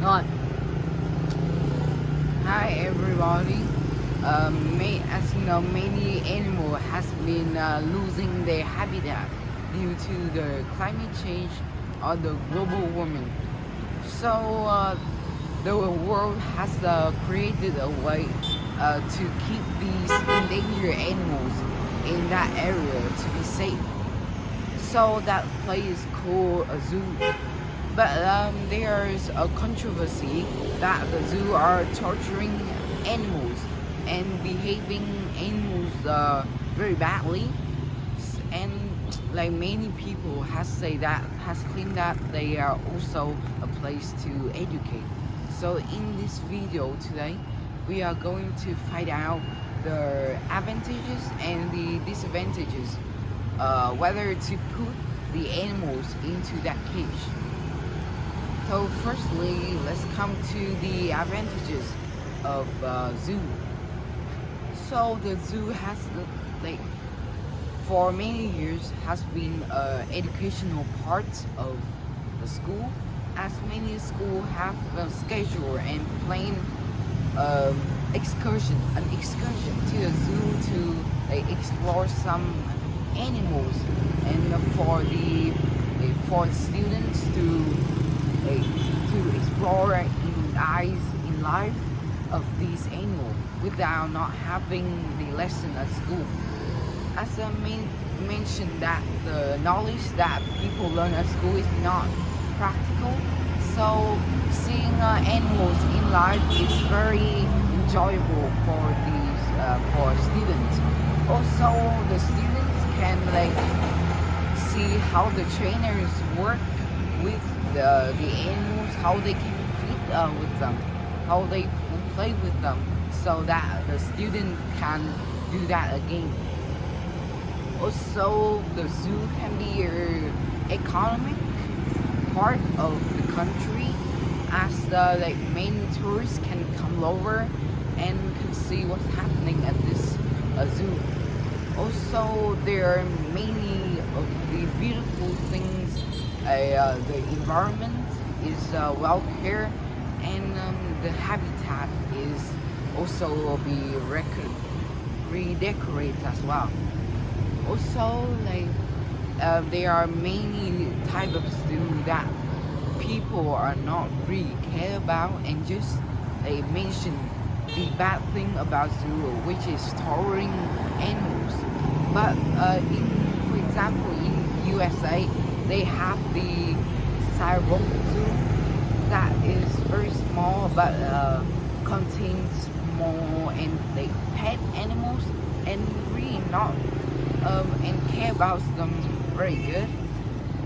Rồi. Hi everybody. As you know, many animals has been losing their habitat due to the climate change or the global warming. So the world has created a way to keep these endangered animals in that area to be safe. So that place is called a zoo. But there's a controversy that the zoo are torturing animals and behaving animals very badly. And like many people has claimed that they are also a place to educate. So in this video today, we are going to find out the advantages and the disadvantages, whether to put the animals into that cage. So firstly, let's come to the advantages of zoo. So the zoo has like for many years has been educational part of the school, as many schools have a schedule and plan an excursion to the zoo to explore some animals, and for students to explore in life of these animals without not having the lesson at school. As I mentioned, that the knowledge that people learn at school is not practical, so seeing animals in life is very enjoyable for students. Also, the students can see how the trainers work with the animals, how they can feed with them, how they play with them, so that the student can do that again. Also, the zoo can be an economic part of the country, as the many tourists can come over and can see what's happening at this zoo. Also, there are many of the beautiful things. The environment is well cared, and the habitat is also be redecorated as well. Also, there are many types of zoo that people are not really care about, and just they mention the bad thing about zoo, which is torturing animals. But for example, in USA, they have the Cyrock Zoo that is very small, but contains small and pet animals, and really not and care about them very good.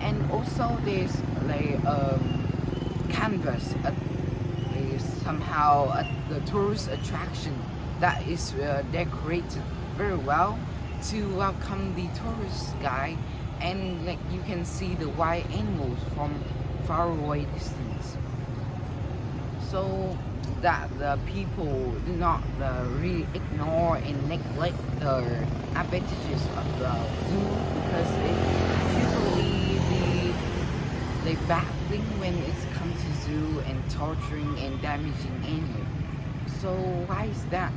And also there's canvas somehow the tourist attraction that is decorated very well to welcome the tourist guy, and you can see the wild animals from far away distance, so that the people do not really ignore and neglect the advantages of the zoo, because it's usually the bad thing when it comes to zoo and torturing and damaging animals. So why is that?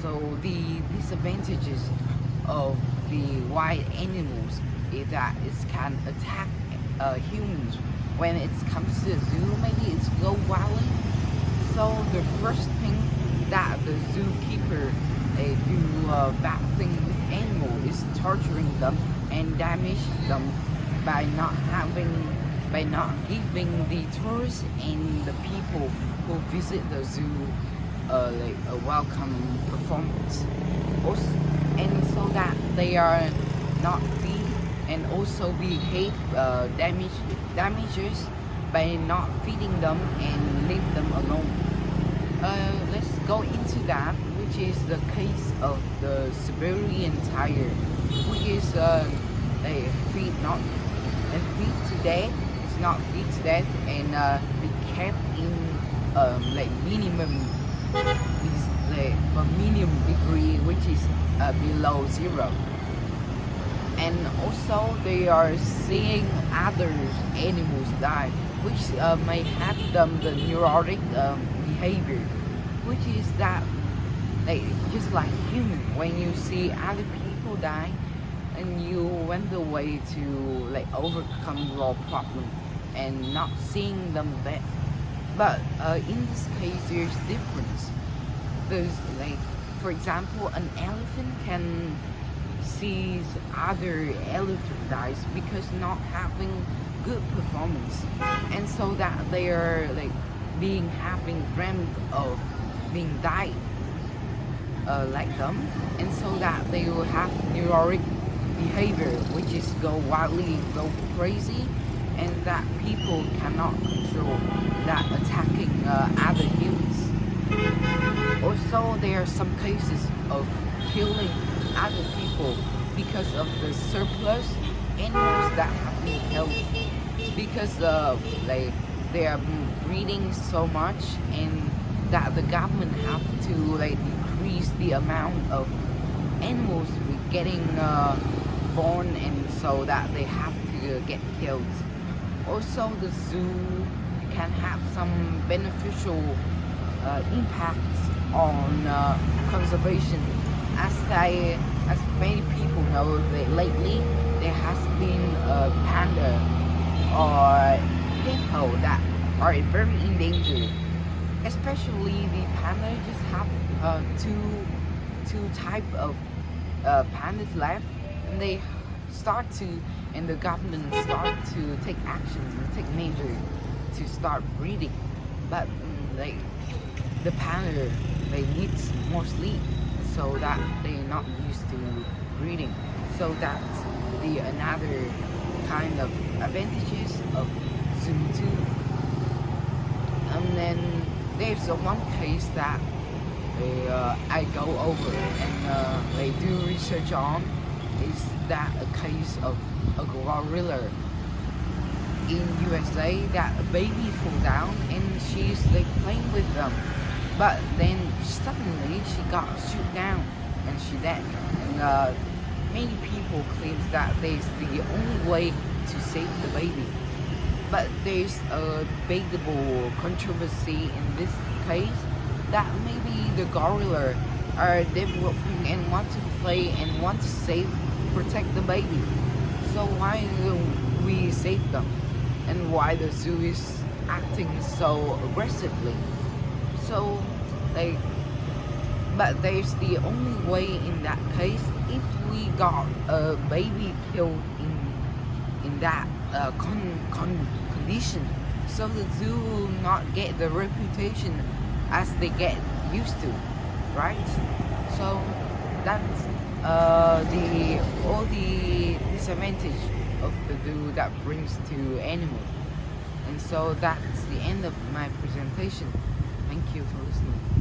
So the disadvantages of the wild animals is that it can attack humans. When it comes to the zoo, maybe it's go wildly. So the first thing that the zookeeper do bad thing with animal is torturing them and damage them by not giving the tourists and the people who visit the zoo a welcome performance. Also, and so that they are not feed and also behave damages by not feeding them and leave them alone. Let's go into that, which is the case of the Siberian tiger, which is a feed not a feed to death. It's not feed to death, and be kept in minimum minimum degree, which is below 0. And also they are seeing other animals die which may have them the neurotic behavior, which is that like just like human, when you see other people die and you went the way to like overcome your problem and not seeing them there. But in this case, there's difference. There's like, for example, an elephant can see other elephant dies because not having good performance, and so that they are like being having dreamt of being died like them, and so that they will have neurotic behavior, which is go wildly, go crazy, and that people cannot control, that attacking other humans. Also, there are some cases of killing other people because of the surplus animals that have been killed, because like they are breeding so much, and that the government have to like decrease the amount of animals getting born, and so that they have to get killed. Also, the zoo can have some beneficial impacts on conservation, as many people know that lately there has been a panda or hippo that are very endangered. Especially the panda just have two type of pandas left, and they start to, and the government start to take actions and take measures to start breeding. But like the panda, they need more sleep, so that they're not used to breeding. So that's the another kind of advantages of Zoo 2. And then there's one case that I go over and they do research on, is that a case of a gorilla in USA that a baby fell down and she's like playing with them, but then suddenly she got shoot down and she dead. And many people claims that there's the only way to save the baby. But there's a debatable controversy in this case, that maybe the gorilla are developing and want to play and want to save, protect the baby. So why don't we save them? And why the zoo is acting so aggressively? So like, but there's the only way in that case, if we got a baby killed in that condition, so the zoo will not get the reputation as they get used to, right? So that's all the disadvantage of the zoo that brings to animals. And so that's the end of my presentation. Thank you for listening.